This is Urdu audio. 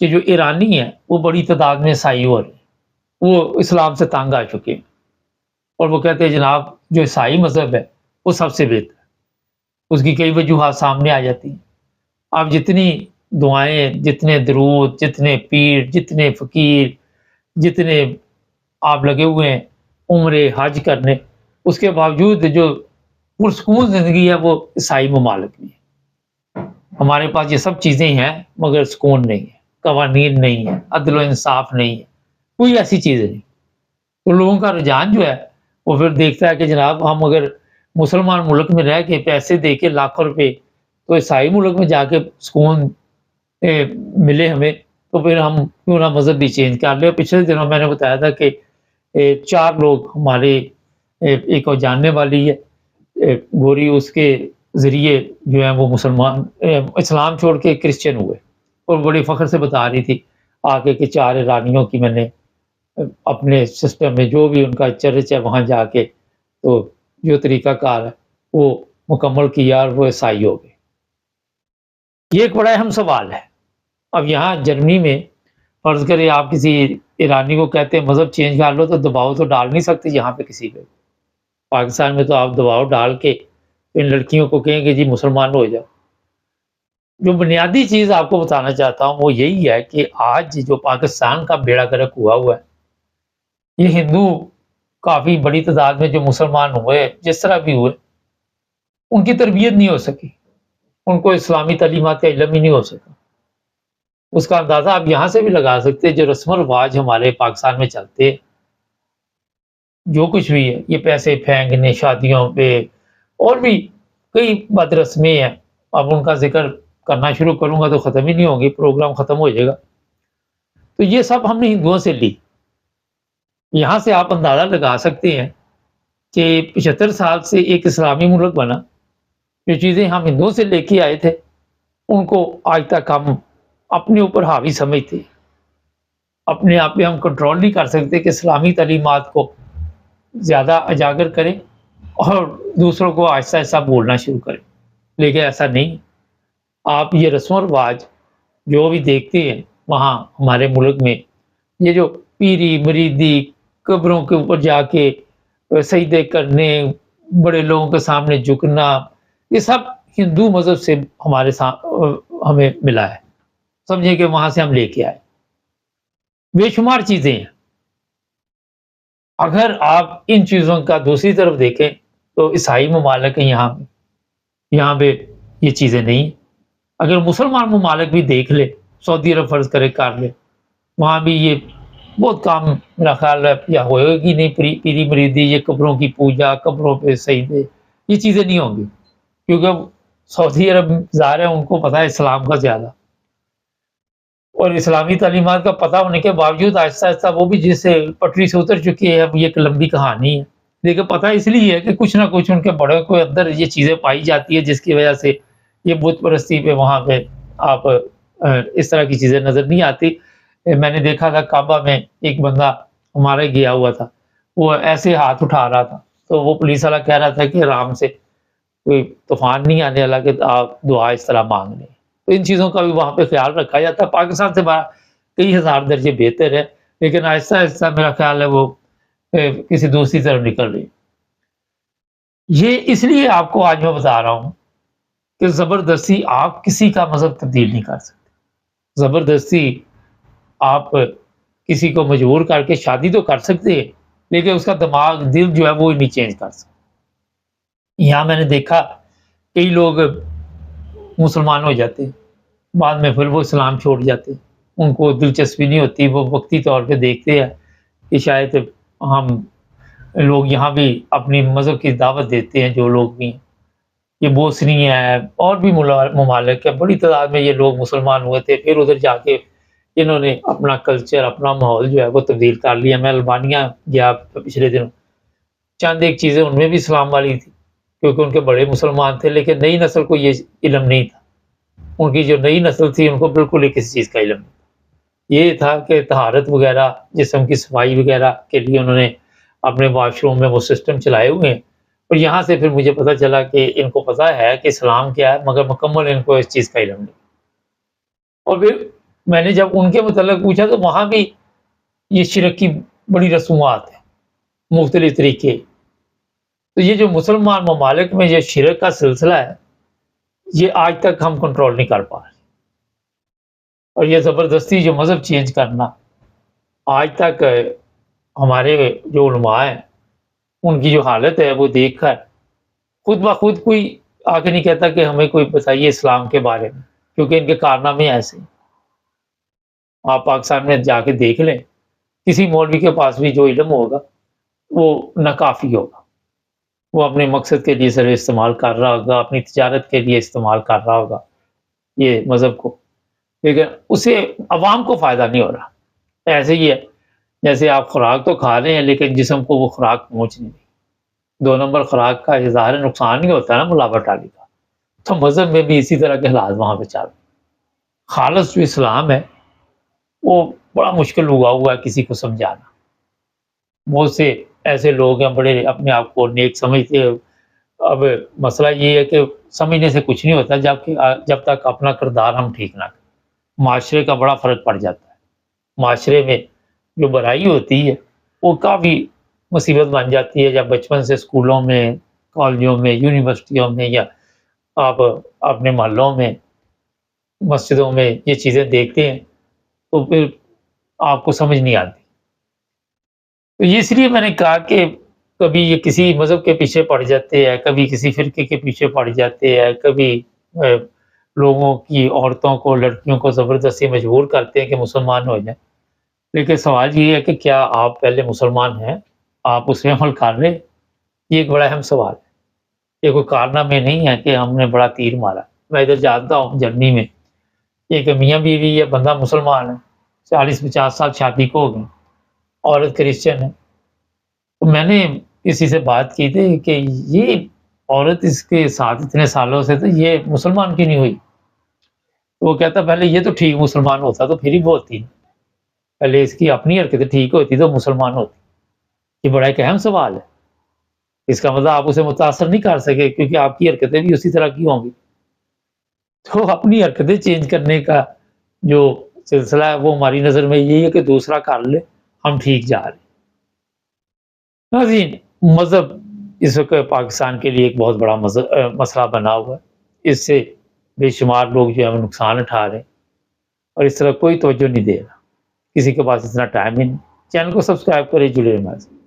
کہ جو ایرانی ہیں وہ بڑی تعداد میں عیسائی ہو رہے ہیں، وہ اسلام سے تنگ آ چکے ہیں، اور وہ کہتے ہیں جناب جو عیسائی مذہب ہے وہ سب سے بہتر ہے۔ اس کی کئی وجوہات سامنے آ جاتی ہیں۔ آپ جتنی دعائیں، جتنے درود، جتنے پیر، جتنے فقیر، جتنے آپ لگے ہوئے ہیں عمرے حج کرنے، اس کے باوجود جو پرسکون زندگی ہے وہ عیسائی ممالک میں ہے۔ ہمارے پاس یہ سب چیزیں ہیں مگر سکون نہیں ہے، قوانین نہیں ہے، عدل و انصاف نہیں ہے، کوئی ایسی چیز نہیں۔ تو لوگوں کا رجحان جو ہے وہ پھر دیکھتا ہے کہ جناب ہم اگر مسلمان ملک میں رہ کے پیسے دے کے لاکھوں روپے تو عیسائی ملک میں جا کے سکون ملے ہمیں، تو پھر ہم کیوں نہ مذہب بھی چینج کر لیں۔ پچھلے دنوں میں نے بتایا تھا کہ 4 لوگ ہمارے ایک اور جاننے والی ہے گوری، اس کے ذریعے جو ہے وہ مسلمان اسلام چھوڑ کے کرسچن ہوئے، اور بڑی فخر سے بتا رہی تھی آگے کہ 4 ایرانیوں کی میں نے اپنے سسٹم میں جو بھی ان کا چرچ ہے وہاں جا کے تو جو طریقہ کار ہے وہ مکمل کیا اور وہ عیسائی ہو گئے۔ یہ ایک بڑا اہم سوال ہے۔ اب یہاں جرمنی میں فرض کرے آپ کسی ایرانی کو کہتے ہیں مذہب چینج کر لو، تو دباؤ تو ڈال نہیں سکتے یہاں پہ کسی پہ۔ پاکستان میں تو آپ دباؤ ڈال کے ان لڑکیوں کو کہیں کہ جی مسلمان ہو جاؤ۔ جو بنیادی چیز آپ کو بتانا چاہتا ہوں وہ یہی ہے کہ آج جو پاکستان کا بیڑا گرک ہوا ہے، یہ ہندو کافی بڑی تعداد میں جو مسلمان ہوئے جس طرح بھی ہوئے، ان کی تربیت نہیں ہو سکی، ان کو اسلامی تعلیمات کا علم ہی نہیں ہو سکا۔ اس کا اندازہ آپ یہاں سے بھی لگا سکتے ہیں، جو رسم و رواج ہمارے پاکستان میں چلتے ہیں، جو کچھ بھی ہے، یہ پیسے پھینکنے شادیوں پہ اور بھی کئی بد رسمیں ہیں، اب ان کا ذکر کرنا شروع کروں گا تو ختم ہی نہیں ہوگی، پروگرام ختم ہو جائے گا۔ تو یہ سب ہم نے ہندوؤں سے لی۔ یہاں سے آپ اندازہ لگا سکتے ہیں کہ 75 سال سے ایک اسلامی ملک بنا، جو چیزیں ہم ہندوؤں سے لے کے آئے تھے ان کو آج تک ہم اپنے اوپر حاوی سمجھتے، اپنے آپ پہ ہم کنٹرول نہیں کر سکتے کہ اسلامی تعلیمات کو زیادہ اجاگر کریں اور دوسروں کو آہستہ آہستہ بولنا شروع کریں، لیکن ایسا نہیں۔ آپ یہ رسم و رواج جو بھی دیکھتے ہیں وہاں ہمارے ملک میں، یہ جو پیری مریدی، قبروں کے اوپر جا کے سجدے کرنے، بڑے لوگوں کے سامنے جھکنا، یہ سب ہندو مذہب سے ہمیں ملا ہے، سمجھے کہ وہاں سے ہم لے کے آئے۔ بے شمار چیزیں ہیں۔ اگر آپ ان چیزوں کا دوسری طرف دیکھیں تو عیسائی ممالک ہیں یہاں پہ یہ چیزیں نہیں۔ اگر مسلمان ممالک بھی دیکھ لے، سعودی عرب فرض کرے کر لے، وہاں بھی یہ بہت کام میرا خیال ہے یا ہوئے گی نہیں، پیری مریدی، یہ قبروں کی پوجا، قبروں پہ سجدے، یہ چیزیں نہیں ہوں گی، کیونکہ سعودی عرب ظاہر ہے ان کو پتہ ہے اسلام کا زیادہ، اور اسلامی تعلیمات کا پتہ ہونے کے باوجود آہستہ آہستہ وہ بھی جس پٹری سے اتر چکی ہے، اب یہ ایک لمبی کہانی ہے، لیکن پتہ اس لیے ہے کہ کچھ نہ کچھ ان کے بڑے کو اندر یہ چیزیں پائی جاتی ہے جس کی وجہ سے یہ بت پرستی پہ وہاں پہ آپ اس طرح کی چیزیں نظر نہیں آتی۔ میں نے دیکھا تھا کعبہ میں ایک بندہ ہمارے گیا ہوا تھا، وہ ایسے ہاتھ اٹھا رہا تھا تو وہ پولیس والا کہہ رہا تھا کہ آرام سے، کوئی طوفان نہیں آنے والا کہ آپ دعا اس طرح مانگ لیں۔ تو ان چیزوں کا بھی وہاں پہ خیال رکھا جاتا ہے۔ پاکستان سے کئی ہزار درجے بہتر ہے، لیکن آہستہ آہستہ میرا خیال ہے وہ کسی دوسری طرف نکل رہی۔ یہ اس لیے آپ کو آج میں بتا رہا ہوں کہ زبردستی آپ کسی کا مذہب تبدیل نہیں کر سکتے۔ زبردستی آپ کسی کو مجبور کر کے شادی تو کر سکتے ہیں، لیکن اس کا دماغ دل جو ہے وہ نہیں چینج کر سکتے۔ یہاں میں نے دیکھا کئی لوگ مسلمان ہو جاتے ہیں، بعد میں پھر وہ اسلام چھوڑ جاتے ہیں، ان کو دلچسپی نہیں ہوتی، وہ وقتی طور پہ دیکھتے ہیں کہ شاید ہم لوگ یہاں بھی اپنی مذہب کی دعوت دیتے ہیں، جو لوگ بھی ہیں، یہ بوسنی ہے اور بھی ممالک ہے، بڑی تعداد میں یہ لوگ مسلمان ہوئے تھے، پھر ادھر جا کے انہوں نے اپنا کلچر، اپنا ماحول جو ہے وہ تبدیل کر لیا۔ میں البانیہ گیا پچھلے دنوں، چند ایک چیزیں ان میں بھی اسلام والی تھی کیونکہ ان کے بڑے مسلمان تھے، لیکن نئی نسل کو یہ علم نہیں تھا۔ ان کی جو نئی نسل تھی ان کو بالکل ہی کسی چیز کا علم نہیں تھا۔ یہ تھا کہ طہارت وغیرہ، جسم کی صفائی وغیرہ کے لیے انہوں نے اپنے واش روم میں وہ سسٹم چلائے ہوئے ہیں، اور یہاں سے پھر مجھے پتہ چلا کہ ان کو پتہ ہے کہ اسلام کیا ہے، مگر مکمل ان کو اس چیز کا علم نہیں۔ اور پھر میں نے جب ان کے متعلق پوچھا تو وہاں بھی یہ شرک کی بڑی رسومات ہیں، مختلف طریقے. تو یہ جو مسلمان ممالک میں یہ شرک کا سلسلہ ہے، یہ آج تک ہم کنٹرول نہیں کر پا رہے. اور یہ زبردستی جو مذہب چینج کرنا، آج تک ہمارے جو علماء ہیں ان کی جو حالت ہے وہ دیکھ کر خود بخود کوئی آگے نہیں کہتا کہ ہمیں کوئی بتائیے اسلام کے بارے میں، کیونکہ ان کے کارنامے ایسے ہیں. آپ پاکستان میں جا کے دیکھ لیں، کسی مولوی کے پاس بھی جو علم ہوگا وہ ناکافی ہوگا. وہ اپنے مقصد کے لیے صرف استعمال کر رہا ہوگا، اپنی تجارت کے لیے استعمال کر رہا ہوگا یہ مذہب کو، لیکن اسے عوام کو فائدہ نہیں ہو رہا. ایسے ہی ہے جیسے آپ خوراک تو کھا رہے ہیں لیکن جسم کو وہ خوراک پہنچ نہیں رہی. 2 نمبر خوراک کا ظاہر نقصان نہیں ہوتا نا ملاوٹ ڈالی کا. تو مذہب میں بھی اسی طرح کے حالات وہاں پہ چل رہے. خالص جو اسلام ہے وہ بڑا مشکل ہوا ہے کسی کو سمجھانا. بہت سے ایسے لوگ ہیں بڑے اپنے آپ کو نیک سمجھتے ہیں. اب مسئلہ یہ ہے کہ سمجھنے سے کچھ نہیں ہوتا جب تک اپنا کردار ہم ٹھیک نہ کریں. معاشرے کا بڑا فرق پڑ جاتا ہے. معاشرے میں جو برائی ہوتی ہے وہ کافی مصیبت بن جاتی ہے جب بچپن سے اسکولوں میں، کالجوں میں، یونیورسٹیوں میں یا آپ اپنے محلوں میں، مسجدوں میں یہ چیزیں دیکھتے ہیں تو پھر آپ کو سمجھ نہیں آتی. تو یہ اس لیے میں نے کہا کہ کبھی یہ کسی مذہب کے پیچھے پڑ جاتے ہیں، کبھی کسی فرقے کے پیچھے پڑ جاتے ہیں، کبھی لوگوں کی، عورتوں کو، لڑکیوں کو زبردستی مجبور کرتے ہیں کہ مسلمان ہو جائیں. لیکن سوال یہ ہے کہ کیا آپ پہلے مسلمان ہیں؟ آپ اس پہ عمل کر رہے؟ یہ ایک بڑا اہم سوال ہے. یہ کوئی کارنامے نہیں ہے کہ ہم نے بڑا تیر مارا. میں ادھر جانتا ہوں جرمنی میں ایک میاں بیوی ہے، بندہ مسلمان ہے، 40-50 سال شادی کو ہو گئے، عورت کرسچن ہے. تو میں نے کسی سے بات کی تھی کہ یہ عورت اس کے ساتھ اتنے سالوں سے، تو یہ مسلمان کیوں نہیں ہوئی؟ تو وہ کہتا پہلے یہ تو ٹھیک مسلمان ہوتا تو پھر ہی وہ ہوتی، پہلے اس کی اپنی حرکتیں ٹھیک ہوتی تو مسلمان ہوتی. یہ بڑا ایک اہم سوال ہے. اس کا مطلب آپ اسے متاثر نہیں کر سکے کیونکہ آپ کی حرکتیں بھی اسی طرح کی ہوں گی. تو اپنی حرکتیں چینج کرنے کا جو سلسلہ ہے وہ ہماری نظر میں یہی ہے کہ دوسرا کر لے، ہم ٹھیک جا رہے ہیں. ناظرین، مذہب اس وقت پاکستان کے لیے ایک بہت بڑا مسئلہ بنا ہوا ہے. اس سے بے شمار لوگ جو ہے نقصان اٹھا رہے ہیں اور اس طرح کوئی توجہ نہیں دے رہا. کسی کے پاس اتنا ٹائم ہی نہیں. چینل کو سبسکرائب کریں، جڑے رہیں.